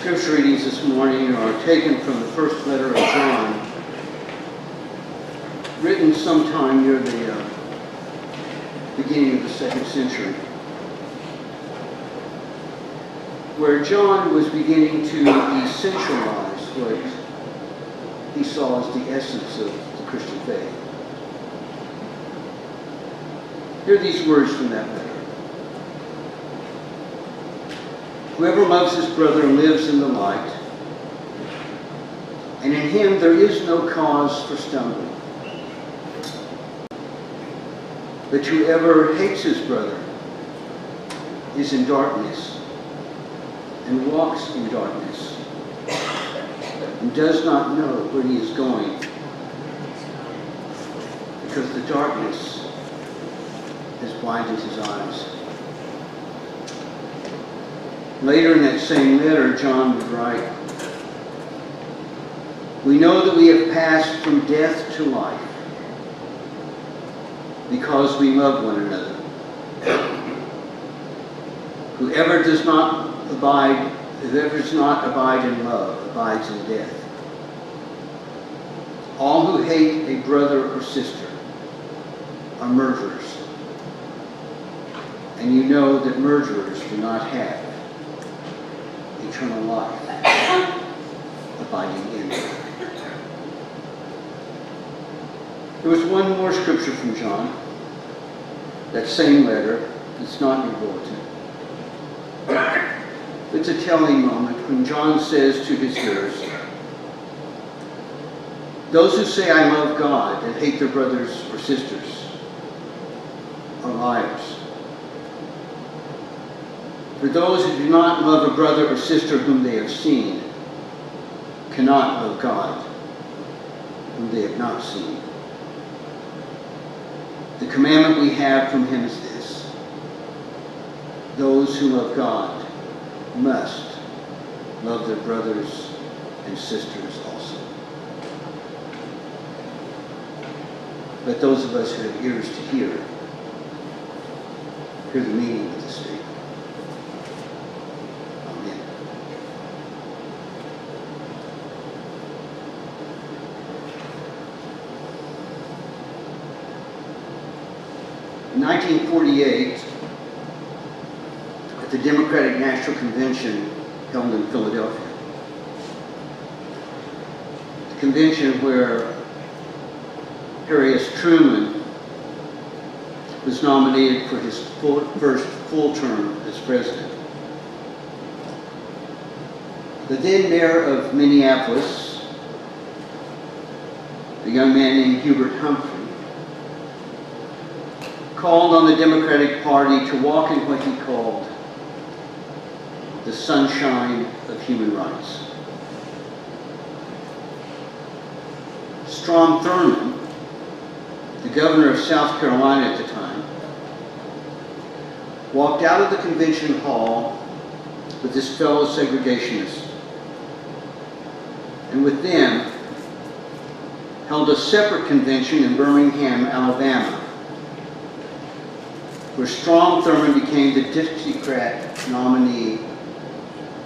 Scripture readings this morning are taken from the first letter of John, written sometime near the beginning of the 2nd century, where John was beginning to essentialize what he saw as the essence of the Christian faith. Hear these words from that letter. Whoever loves his brother lives in the light, and in him there is no cause for stumbling. But whoever hates his brother is in darkness and walks in darkness and does not know where he is going, because the darkness has blinded his eyes. Later in that same letter, John would write, "We know that we have passed from death to life because we love one another. Whoever does not abide in love abides in death. All who hate a brother or sister are murderers, and you know that murderers do not have eternal life abiding in them." There was one more scripture from John, that same letter. It's not in your bulletin. It's a telling moment when John says to his hearers, "Those who say I love God and hate their brothers or sisters are liars. For those who do not love a brother or sister whom they have seen cannot love God whom they have not seen. The commandment we have from him is this: those who love God must love their brothers and sisters also." Let those of us who have ears to hear the meaning of this statement. Amen. In 1948, at the Democratic National Convention held in Philadelphia, the convention where Harry S. Truman was nominated for his first full term as president. The then mayor of Minneapolis, a young man named Hubert Humphrey, called on the Democratic Party to walk in what he called the sunshine of human rights. Strom Thurmond, the governor of South Carolina at the time, walked out of the convention hall with his fellow segregationists, and with them held a separate convention in Birmingham, Alabama, where Strom Thurmond became the Dixiecrat nominee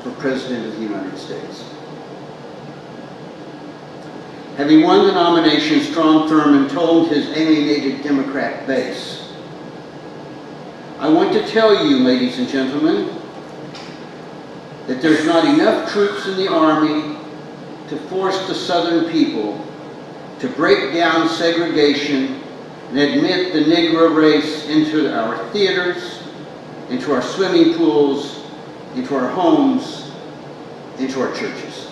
for President of the United States. Having won the nomination, Strom Thurmond told his alienated Democrat base, "I want to tell you, ladies and gentlemen, that there's not enough troops in the Army to force the Southern people to break down segregation and admit the Negro race into our theaters, into our swimming pools, into our homes, into our churches."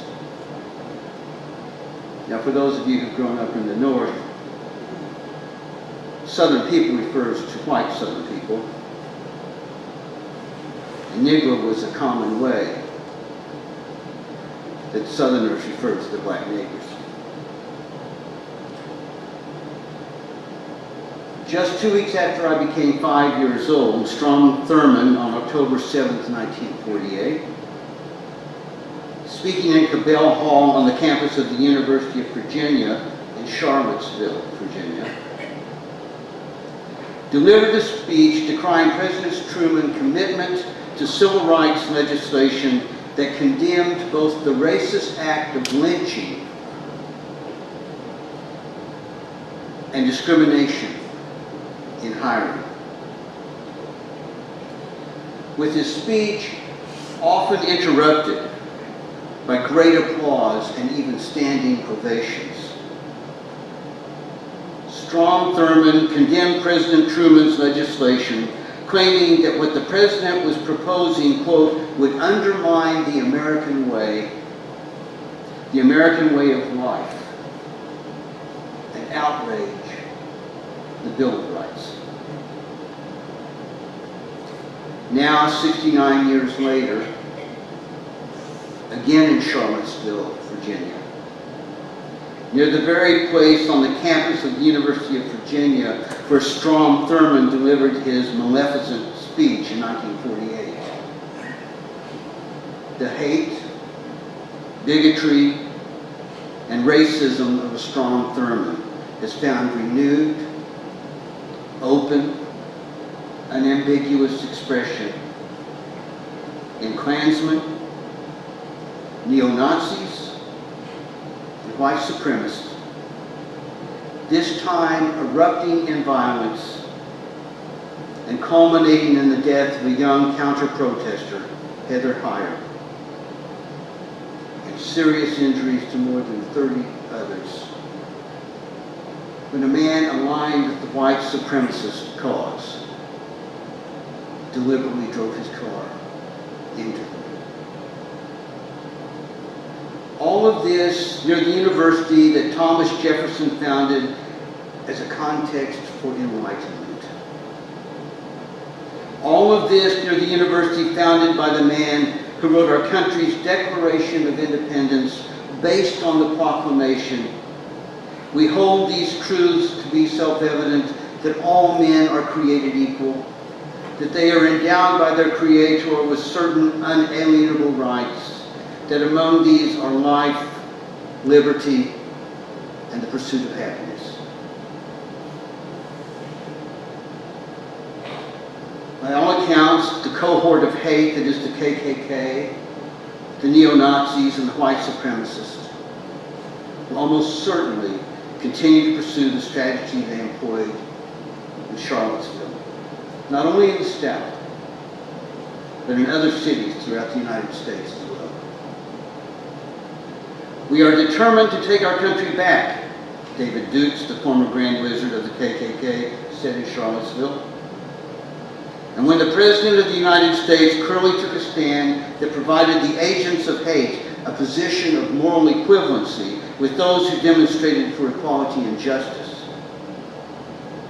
Now, for those of you who've grown up in the North, Southern people refers to white Southern people, and Negro was a common way that Southerners referred to the black neighbors. Just 2 weeks after I became 5 years old, Strom Thurmond, on October 7th, 1948, speaking in Cabell Hall on the campus of the University of Virginia in Charlottesville, Virginia, delivered a speech decrying President Truman's commitment to civil rights legislation that condemned both the racist act of lynching and discrimination in hiring. With his speech often interrupted by great applause and even standing ovations, Strom Thurmond condemned President Truman's legislation, claiming that what the president was proposing, quote, would undermine the American way of life, and outrage the Bill of Rights. Now, 69 years later, again in Charlottesville, Virginia, near the very place on the campus of the University of Virginia where Strom Thurmond delivered his Maleficent speech in 1948. The hate, bigotry, and racism of Strom Thurmond has found renewed, open, unambiguous expression in Klansmen, neo-Nazis, and white supremacists, this time erupting in violence and culminating in the death of a young counter-protester, Heather Heyer, and serious injuries to more than 30 others, when a man aligned with the white supremacist cause deliberately drove his car into them. All of this near the university that Thomas Jefferson founded as a context for enlightenment. All of this near the university founded by the man who wrote our country's Declaration of Independence based on the proclamation, we hold these truths to be self-evident, that all men are created equal, that they are endowed by their Creator with certain unalienable rights, that among these are life, liberty, and the pursuit of happiness. By all accounts, the cohort of hate that is the KKK, the neo-Nazis, and the white supremacists will almost certainly continue to pursue the strategy they employed in Charlottesville, not only in the South, but in other cities throughout the United States as well. We are determined to take our country back, David Dukes, the former Grand Wizard of the KKK, said in Charlottesville. And when the President of the United States clearly took a stand that provided the agents of hate a position of moral equivalency with those who demonstrated for equality and justice,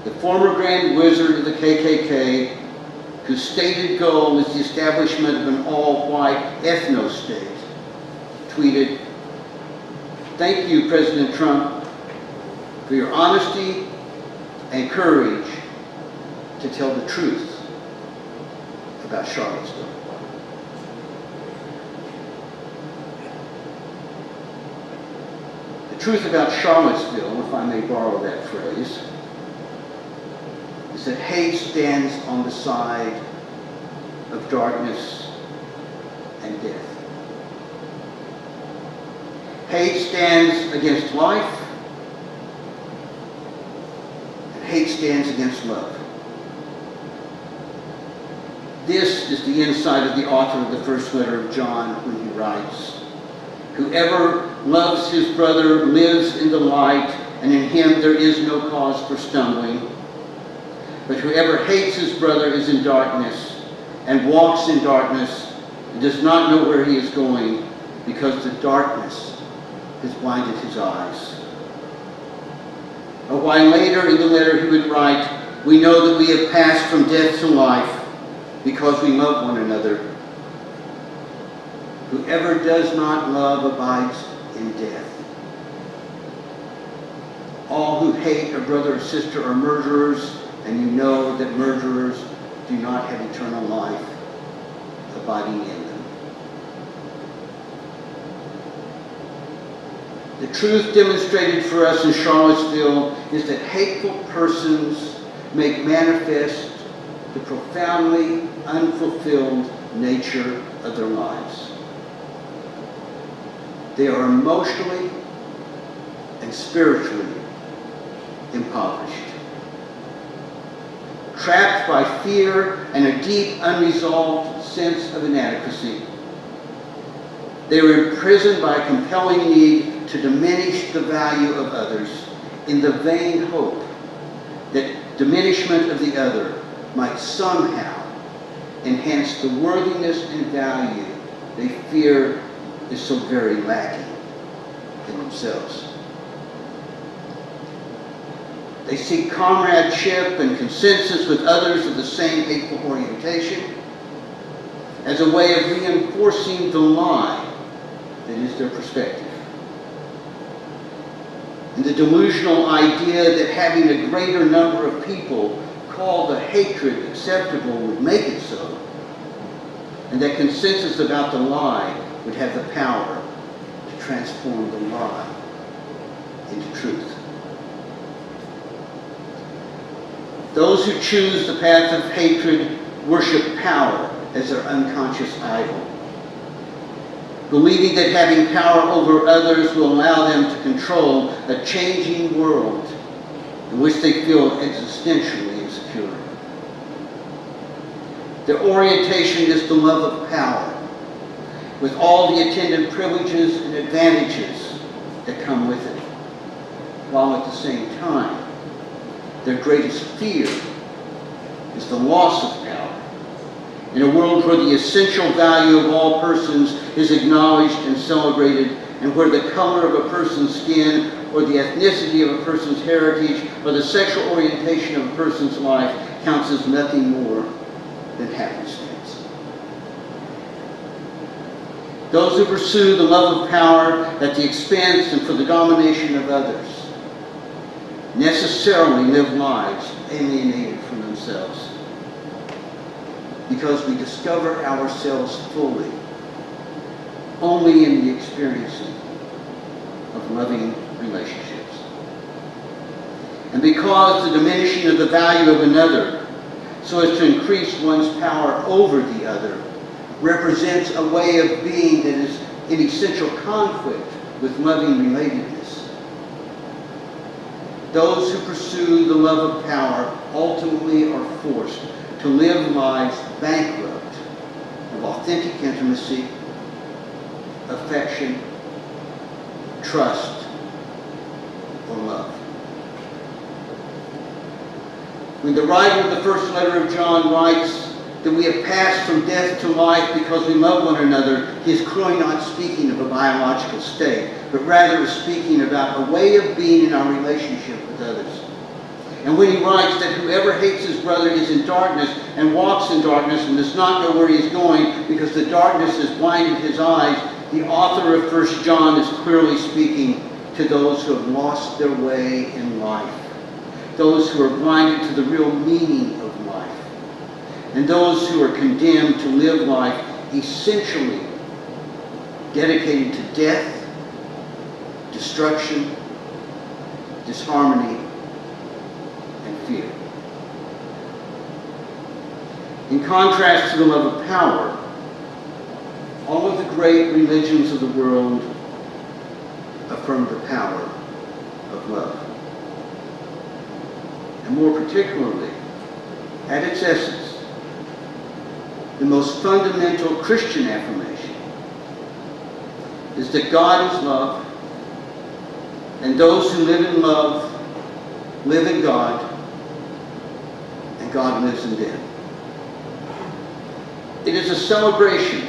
the former Grand Wizard of the KKK, whose stated goal is the establishment of an all-white ethno-state, tweeted, "Thank you, President Trump, for your honesty and courage to tell the truth about Charlottesville." The truth about Charlottesville, if I may borrow that phrase, is that hate stands on the side of darkness and death. Hate stands against life, and hate stands against love. This is the insight of the author of the first letter of John when he writes, "Whoever loves his brother lives in the light, and in him there is no cause for stumbling. But whoever hates his brother is in darkness, and walks in darkness, and does not know where he is going, because the darkness has blinded his eyes." A while later in the letter he would write, "We know that we have passed from death to life, because we love one another. Whoever does not love abides in death. All who hate a brother or sister are murderers, and you know that murderers do not have eternal life abiding in them." The truth demonstrated for us in Charlottesville is that hateful persons make manifest the profoundly unfulfilled nature of their lives. they are emotionally and spiritually impoverished. Trapped by fear and a deep, unresolved sense of inadequacy. They are imprisoned by a compelling need to diminish the value of others in the vain hope that diminishment of the other might somehow enhance the worthiness and value they fear is so very lacking in themselves. They seek comradeship and consensus with others of the same hateful orientation as a way of reinforcing the lie that is their perspective. And the delusional idea that having a greater number of people call the hatred acceptable would make it so, and that consensus about the lie would have the power to transform the lie into truth. Those who choose the path of hatred worship power as their unconscious idol, believing that having power over others will allow them to control a changing world in which they feel existentially insecure. Their orientation is the love of power, with all the attendant privileges and advantages that come with it, while at the same time, their greatest fear is the loss of power in a world where the essential value of all persons is acknowledged and celebrated, and where the color of a person's skin, or the ethnicity of a person's heritage, or the sexual orientation of a person's life counts as nothing more than happenstance. Those who pursue the love of power at the expense and for the domination of others necessarily live lives alienated from themselves, because we discover ourselves fully only in the experiencing of loving relationships. And because the diminishing of the value of another so as to increase one's power over the other represents a way of being that is in essential conflict with loving relatedness. Those who pursue the love of power ultimately are forced to live lives bankrupt of authentic intimacy, affection, trust, or love. When the writer of the first letter of John writes that we have passed from death to life because we love one another, he is clearly not speaking of a biological state, but rather is speaking about a way of being in our relationship with others. And when he writes that whoever hates his brother is in darkness and walks in darkness and does not know where he is going because the darkness has blinded his eyes, the author of 1 John is clearly speaking to those who have lost their way in life, those who are blinded to the real meaning of life, and those who are condemned to live life essentially dedicated to death, destruction, disharmony, and fear. In contrast to the love of power, all of the great religions of the world affirm the power of love. And more particularly, at its essence, the most fundamental Christian affirmation is that God is love, and those who live in love live in God, and God lives in them. It is a celebration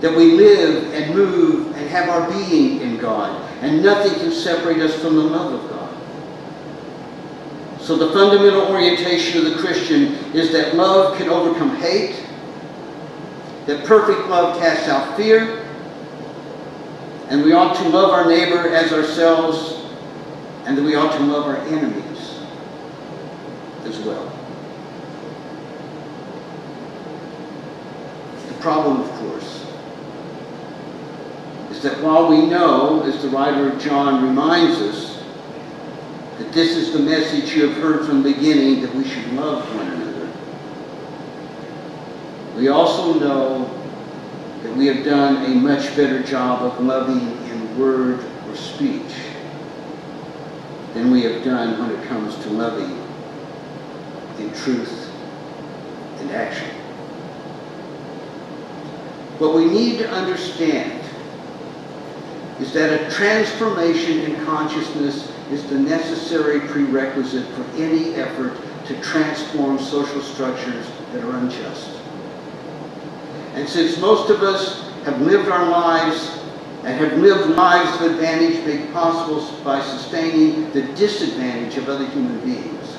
that we live and move and have our being in God, and nothing can separate us from the love of God. So the fundamental orientation of the Christian is that love can overcome hate, that perfect love casts out fear, and we ought to love our neighbor as ourselves, and that we ought to love our enemies as well. The problem, of course, is that while we know, as the writer of John reminds us, that this is the message you have heard from the beginning, that we should love one another, we also know that we have done a much better job of loving in word, or speech than we have done when it comes to loving in truth and action. What we need to understand is that a transformation in consciousness is the necessary prerequisite for any effort to transform social structures that are unjust. And since most of us have lived our lives and have lived lives of advantage made possible by sustaining the disadvantage of other human beings,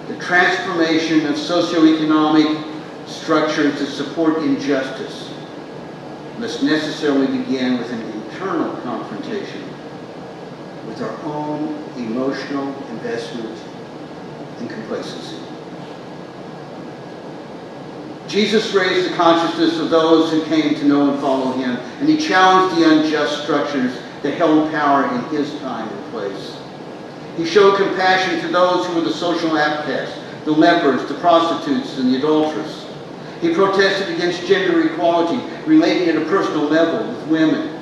the transformation of socioeconomic structures that support injustice must necessarily begin with an internal confrontation with our own emotional investment and complacency. Jesus raised the consciousness of those who came to know and follow him, and he challenged the unjust structures that held power in his time and place. He showed compassion to those who were the social outcasts, the lepers, the prostitutes, and the adulterers. He protested against gender equality, relating at a personal level with women.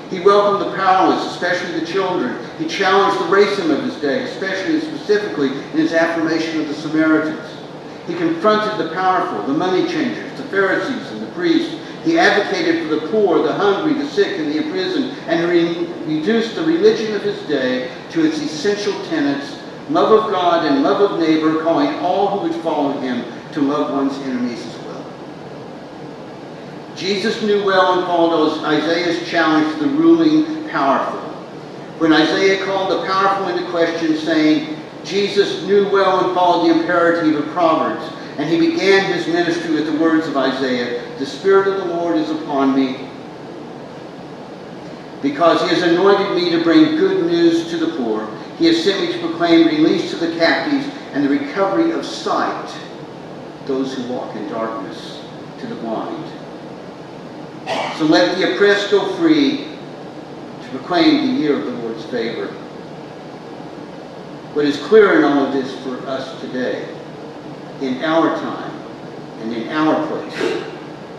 He welcomed the powerless, especially the children. He challenged the racism of his day, especially and specifically in his affirmation of the Samaritans. He confronted the powerful, the money changers, the Pharisees, and the priests. He advocated for the poor, the hungry, the sick, and the imprisoned, and reduced the religion of his day to its essential tenets, love of God and love of neighbor, calling all who would follow him to love one's enemies as well. Jesus knew well and followed Isaiah's challenge to the ruling powerful. When Isaiah called the powerful into question, saying, Jesus knew well and followed the imperative of Proverbs, and he began his ministry with the words of Isaiah, "The Spirit of the Lord is upon me, because he has anointed me to bring good news to the poor. He has sent me to proclaim release to the captives and the recovery of sight, those who walk in darkness, to the blind. So let the oppressed go free, to proclaim the year of the Lord's favor." What is clear in all of this for us today, in our time and in our place,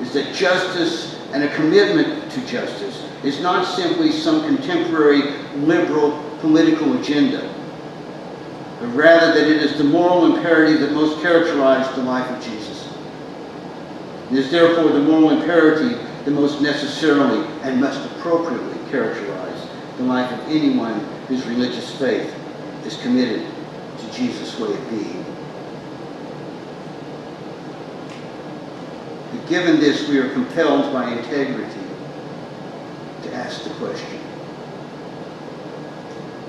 is that justice and a commitment to justice is not simply some contemporary liberal political agenda, but rather that it is the moral imperative that most characterized the life of Jesus. It is therefore the moral imperative that most necessarily and must appropriately characterize the life of anyone whose religious faith is committed to Jesus' way of being. But given this, we are compelled by integrity to ask the question,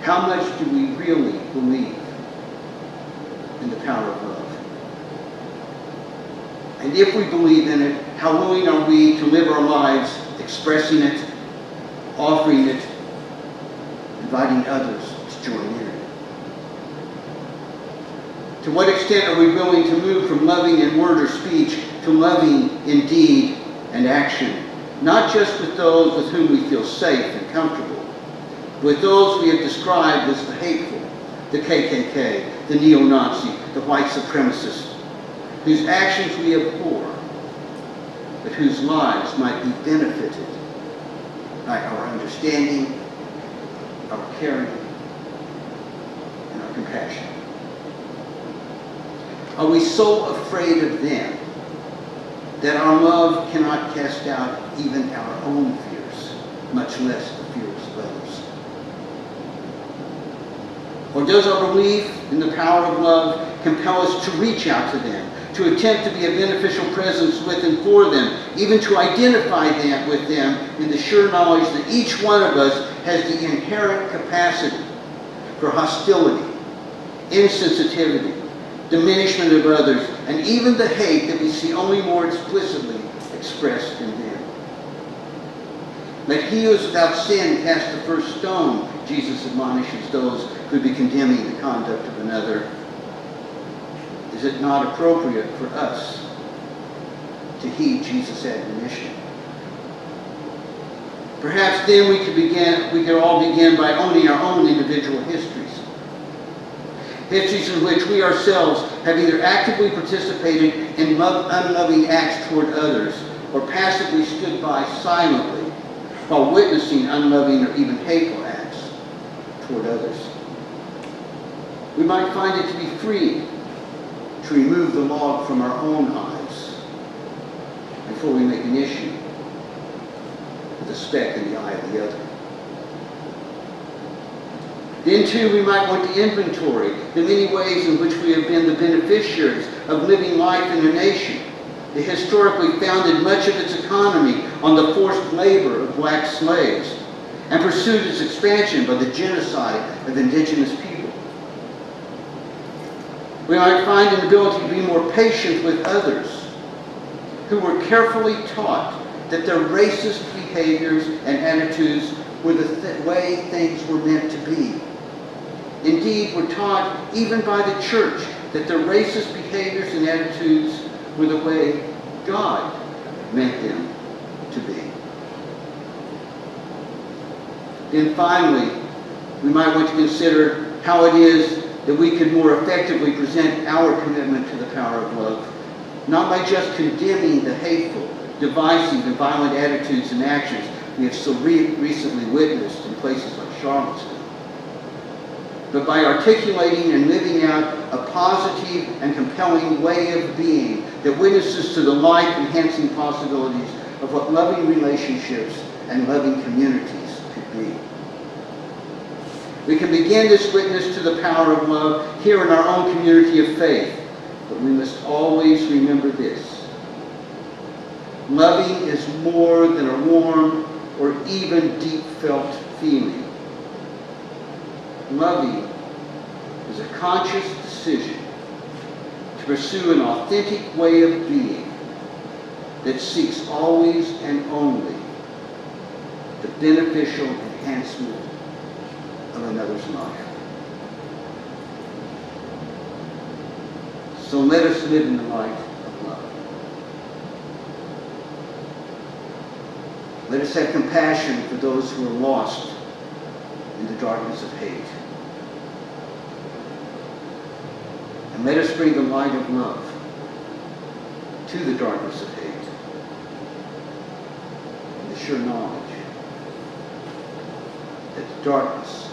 how much do we really believe in the power of love? And if we believe in it, how willing are we to live our lives expressing it, offering it, inviting others to join in it? To what extent are we willing to move from loving in word or speech to loving in deed and action, not just with those with whom we feel safe and comfortable, but with those we have described as the hateful, the KKK, the neo-Nazi, the white supremacists, whose actions we abhor, but whose lives might be benefited by our understanding, our caring, and our compassion. Are we so afraid of them that our love cannot cast out even our own fears, much less the fears of others? Or does our belief in the power of love compel us to reach out to them, to attempt to be a beneficial presence with and for them, even to identify them with them in the sure knowledge that each one of us has the inherent capacity for hostility, insensitivity, diminishment of others, and even the hate that we see only more explicitly expressed in them? Let he who is without sin cast the first stone, Jesus admonishes those who be condemning the conduct of another. Is it not appropriate for us to heed Jesus' admonition? Perhaps then we could all begin by owning our own individual histories. Histories in which we ourselves have either actively participated in unloving acts toward others, or passively stood by silently while witnessing unloving or even hateful acts toward others. We might find it to be free to remove the log from our own eyes before we make an issue with a speck in the eye of the other. Then too, we might want to inventory the many ways in which we have been the beneficiaries of living life in a nation that historically founded much of its economy on the forced labor of black slaves and pursued its expansion by the genocide of indigenous people. We might find an ability to be more patient with others who were carefully taught that their racist behaviors and attitudes were the way things were meant to be. Indeed, we're taught even by the church that their racist behaviors and attitudes were the way God meant them to be. Then finally, we might want to consider how it is that we could more effectively present our commitment to the power of love, not by just condemning the hateful, divisive, and violent attitudes and actions we have so recently witnessed in places like Charlottesville, but by articulating and living out a positive and compelling way of being that witnesses to the life-enhancing possibilities of what loving relationships and loving communities could be. We can begin this witness to the power of love here in our own community of faith, but we must always remember this. Loving is more than a warm or even deep-felt feeling. Loving is a conscious decision to pursue an authentic way of being that seeks always and only the beneficial enhancement of another's life. So let us live in the light of love. Let us have compassion for those who are lost in the darkness of hate. And let us bring the light of love to the darkness of hate and the sure knowledge that the darkness